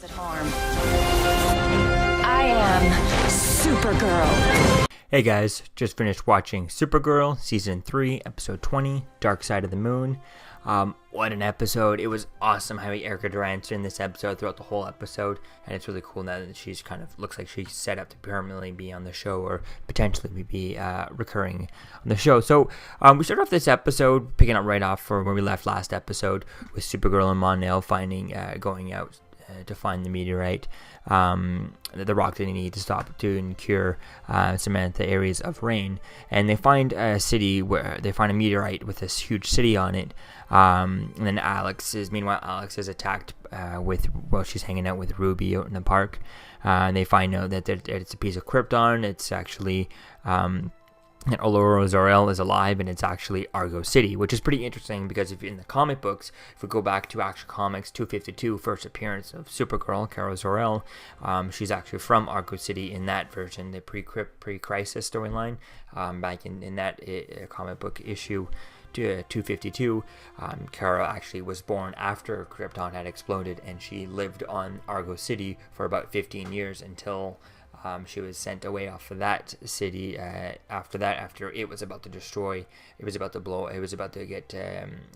at harm. I am Supergirl. Hey guys, just finished watching Supergirl, Season 3, Episode 20, Dark Side of the Moon. What an episode. It was awesome having Erica Durant's in this episode throughout the whole episode, and it's really cool now that she's kind of, looks like she's set up to permanently be on the show, or potentially be recurring on the show. So, we start off this episode, picking up right off from where we left last episode, with Supergirl and Mon-El going out to find the meteorite, the rock that they need to stop to and cure Samantha areas of rain. And they find a city where they find a meteorite with this huge city on it. And then Alex is attacked she's hanging out with Ruby out in the park. And they find out that it's a piece of Krypton. It's actually and Aurora Zor-El is alive, and it's actually Argo City, which is pretty interesting because if in the comic books, if we go back to Action Comics 252, first appearance of Supergirl, Kara Zor-El, she's actually from Argo City in that version, the pre-crisis storyline, back in that comic book issue 252. Kara actually was born after Krypton had exploded, and she lived on Argo City for about 15 years until she was sent away off of that city after it was about to destroy, it was about to blow, it was about to get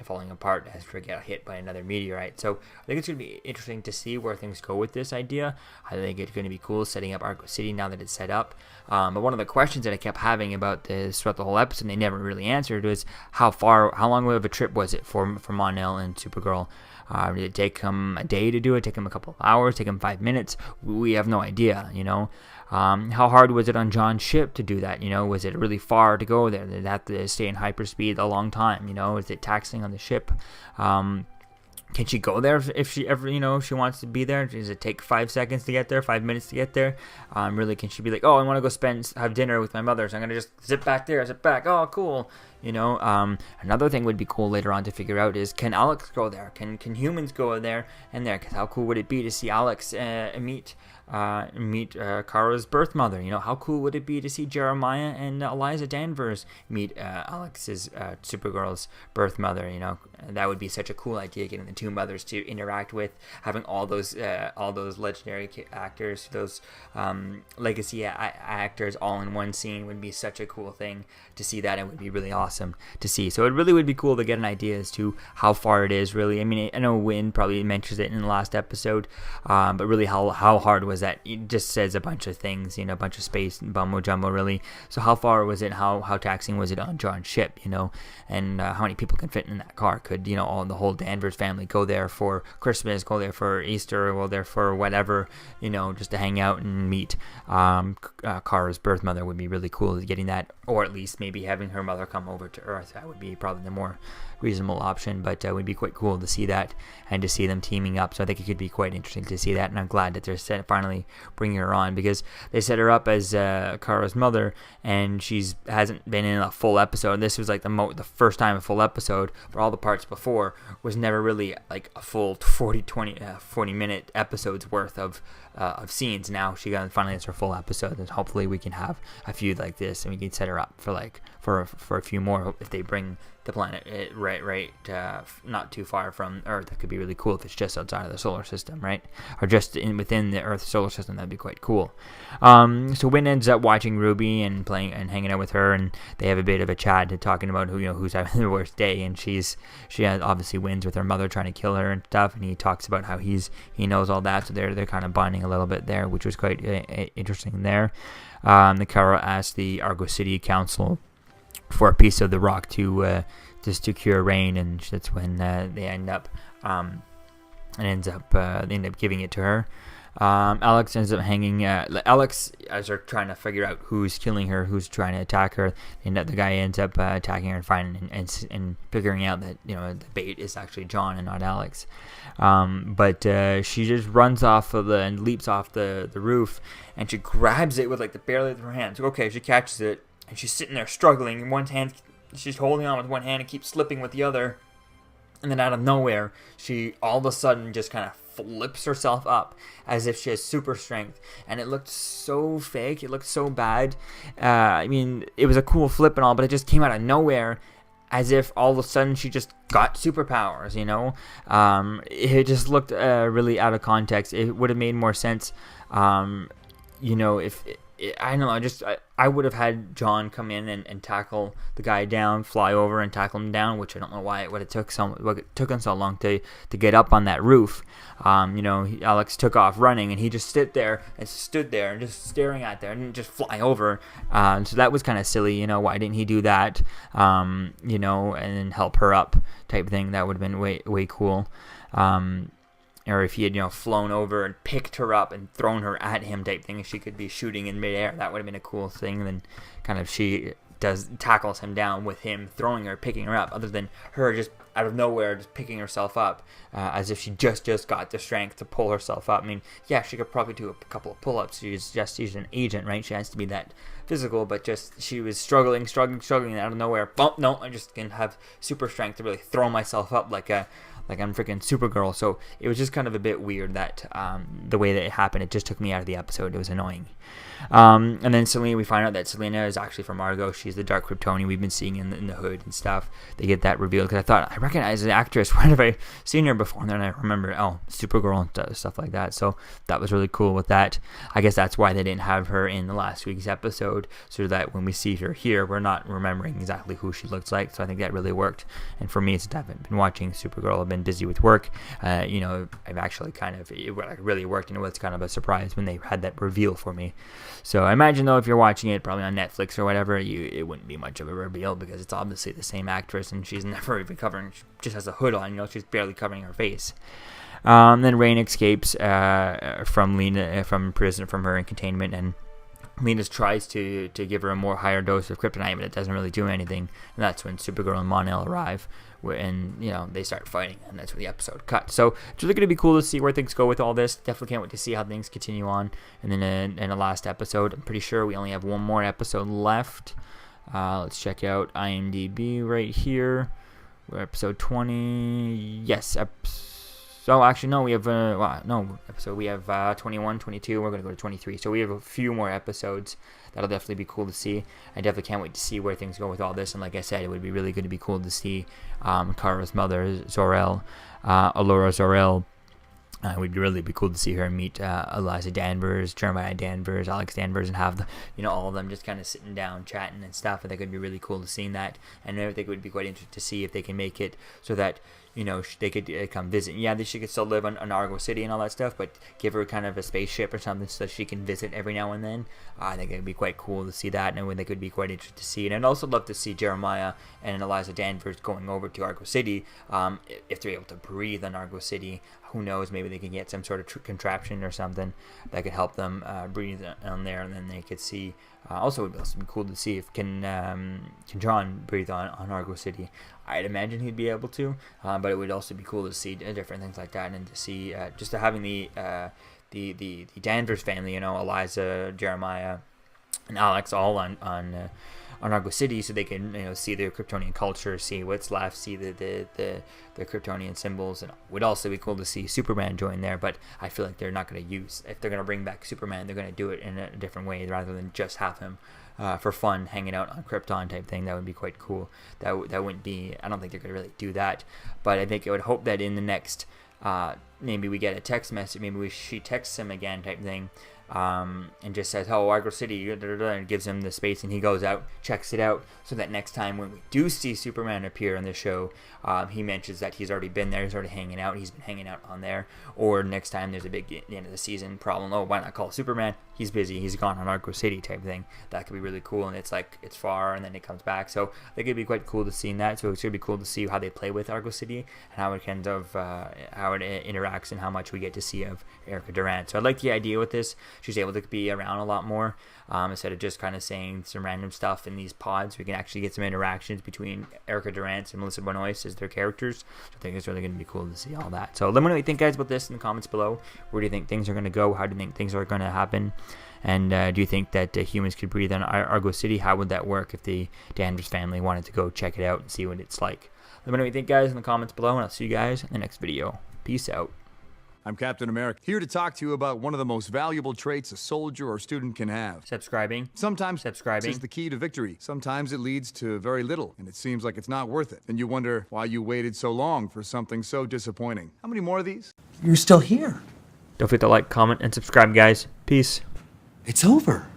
falling apart as it got hit by another meteorite. So I think it's going to be interesting to see where things go with this idea. I think it's going to be cool setting up Argo City now that it's set up. But one of the questions that I kept having about this throughout the whole episode, and they never really answered, was how long of a trip was it for Mon-El and Supergirl? Did it take them a day to do it? Take them a couple of hours? Take them 5 minutes? We have no idea, you know. How hard was it on John's ship to do that? You know, was it really far to go there? Did it have to stay in hyperspeed a long time? You know, is it taxing on the ship? Can she go there if she ever, if she wants to be there? Does it take 5 seconds to get there, 5 minutes to get there? Really, can she be like, oh, I want to go have dinner with my mother, so I'm going to just zip back. Oh, cool. Another thing would be cool later on to figure out is, can Alex go there? Can humans go there and there? Because how cool would it be to see Alex meet Kara's birth mother? How cool would it be to see Jeremiah and Eliza Danvers meet Alex's Supergirl's birth mother? That would be such a cool idea, getting the two mothers to interact with, having all those legendary actors, those legacy actors all in one scene would be such a cool thing to see. That it would be really awesome to see. So it really would be cool to get an idea as to how far it is, really. I mean, I know Wynn probably mentions it in the last episode, but really how hard was that? It just says a bunch of things, a bunch of space bumbo jumbo, really. So how far was it? How taxing was it on John's ship, and how many people can fit in that car? Could the whole Danvers family go there for Christmas, go there for Easter, go there for whatever, just to hang out and meet Kara's birth mother? Would be really cool, getting that, or at least maybe having her mother come over to Earth. That would be probably the more reasonable option, but it would be quite cool to see that and to see them teaming up. So I think it could be quite interesting to see that, and I'm glad that they're finally bringing her on, because they set her up as Kara's mother, and hasn't been in a full episode. This was like the first time a full episode, but all the parts before was never really like a full 40 minute episodes worth of scenes. Now she finally has her full episode, and hopefully we can have a few like this, and we can set her up for a few more if they bring the planet right not too far from Earth. That could be really cool if it's just outside of the solar system, right? Or just within the Earth solar system. That'd be quite cool. So Wynn ends up watching Ruby and playing and hanging out with her, and they have a bit of a chat talking about who's having the worst day, and she obviously wins with her mother trying to kill her and stuff, and he talks about how he knows all that, so they're kind of bonding a little bit there, which was quite interesting there. The Kara asks the Argo City Council for a piece of the rock to cure rain, and that's when they end up giving it to her. Alex ends up hanging. Alex, as they're trying to figure out who's killing her, who's trying to attack her, the guy ends up attacking her and finding and figuring out that the bait is actually John and not Alex. But she just runs off and leaps off the roof, and she grabs it with the barely with her hands. Okay, she catches it. And she's sitting there struggling. In one hand, she's holding on with one hand and keeps slipping with the other. And then out of nowhere, she all of a sudden just kind of flips herself up as if she has super strength. And it looked so fake. It looked so bad. It was a cool flip and all, but it just came out of nowhere. as if all of a sudden she just got superpowers, you know. It just looked really out of context. It would have made more sense, you know, if I don't know, I would have had John come in and tackle the guy down, fly over and tackle him down, which I don't know why it took him so long to get up on that roof. You know, Alex took off running, and he just stood there and just staring at there and didn't just fly over. So that was kind of silly, you know. Why didn't he do that? You know, and then help her up type thing. That would have been way cool. Or if he had, you know, flown over and picked her up and thrown her at him type thing, she could be shooting in midair. That would have been a cool thing. Then kind of she tackles him down with him throwing her, picking her up, other than her just out of nowhere just picking herself up, as if she just got the strength to pull herself up. I mean, yeah, she could probably do a couple of pull-ups. She's an agent, right? She has to be that physical, but just she was struggling out of nowhere. Oh, no, I just can have super strength to really throw myself up like I'm freaking Supergirl. So it was just kind of a bit weird that the way that it happened. It just took me out of the episode. It was annoying. And then Selena, we find out that Selena is actually from Argo. She's the Dark Kryptonian we've been seeing in the hood and stuff. They get that revealed because I thought I recognize the actress. Where have I seen her before? And then I remember, oh, Supergirl and stuff like that. So that was really cool with that. I guess that's why they didn't have her in the last week's episode, so that when we see her here, we're not remembering exactly who she looks like. So I think that really worked. And for me, since I haven't been watching Supergirl, I've been busy with work. You know, I've actually it really worked, and it was kind of a surprise when they had that reveal for me. So I imagine, though, if you're watching it probably on Netflix or whatever, it wouldn't be much of a reveal because it's obviously the same actress, and she's never even covering, she just has a hood on, you know, she's barely covering her face. Then Rain escapes from Lena, from prison, from her in containment, and Lena tries to give her a more higher dose of kryptonite, but it doesn't really do anything. And that's when Supergirl and Mon-El arrive, and you know, they start fighting, and that's where the episode cuts. So it's really going to be cool to see where things go with all this. Definitely can't wait to see how things continue on. And then in the last episode, I'm pretty sure we only have one more episode left. Let's check out IMDb right here. We're episode 20. Yes, so actually, no, we have we have 21, 22. We're going to go to 23. So we have a few more episodes. That'll definitely be cool to see. I definitely can't wait to see where things go with all this. And like I said, it would be really going to be cool to see Kara's mother, Zor-El, Allura Zor-El. It would really be cool to see her meet Eliza Danvers, Jeremiah Danvers, Alex Danvers, and have all of them just kind of sitting down, chatting and stuff. I think it would be really cool to see that. And I think it would be quite interesting to see if they can make it so that, you know, they could come visit. Yeah, she could still live on Argo City and all that stuff, but give her kind of a spaceship or something so that she can visit every now and then. I think it would be quite cool to see that, and I think it would be quite interesting to see. And I'd also love to see Jeremiah and Eliza Danvers going over to Argo City. If they're able to breathe on Argo City, who knows, maybe they can get some sort of contraption or something that could help them breathe on there, and then they could see. Also, it would also be cool to see if can John breathe on Argo City. I'd imagine he'd be able to, but it would also be cool to see different things like that, and to see just to having the Danvers family, you know, Eliza, Jeremiah, and Alex all on Argo City, so they can, you know, see their Kryptonian culture, see what's left, see the Kryptonian symbols. And it would also be cool to see Superman join there, but I feel like they're not going to if they're going to bring back Superman, they're going to do it in a different way rather than just have him for fun hanging out on Krypton type thing. That would be quite cool. That wouldn't be, I don't think they're going to really do that, but I think I would hope that in the next maybe we get a text message, maybe she texts him again type thing, and just says, oh, Argo City, and gives him the space, and he goes out, checks it out, so that next time when we do see Superman appear on the show, he mentions that he's already been there, he's already hanging out, he's been hanging out on there. Or next time there's a big, at the end of the season, problem, oh, why not call Superman? He's busy, he's gone on Argo City type thing. That could be really cool, and it's like, it's far, and then it comes back. So I think it'd be quite cool to see that. So it's going to be cool to see how they play with Argo City, and how it kind of, how it interacts, and how much we get to see of Erica Durant. So I like the idea with this. She's able to be around a lot more, instead of just kind of saying some random stuff in these pods. We can actually get some interactions between Erica Durant and Melissa Benoist as their characters. So I think it's really going to be cool to see all that. So let me know what you think, guys, about this in the comments below. Where do you think things are going to go? How do you think things are going to happen? And do you think that humans could breathe on Argo City? How would that work if the Danvers family wanted to go check it out and see what it's like? Let me know what you think, guys, in the comments below, and I'll see you guys in the next video. Peace out. I'm Captain America, here to talk to you about one of the most valuable traits a soldier or student can have. Subscribing. Sometimes Subscribing. is the key to victory. Sometimes it leads to very little, and it seems like it's not worth it. And you wonder why you waited so long for something so disappointing. How many more of these? You're still here. Don't forget to like, comment, and subscribe, guys. Peace. It's over.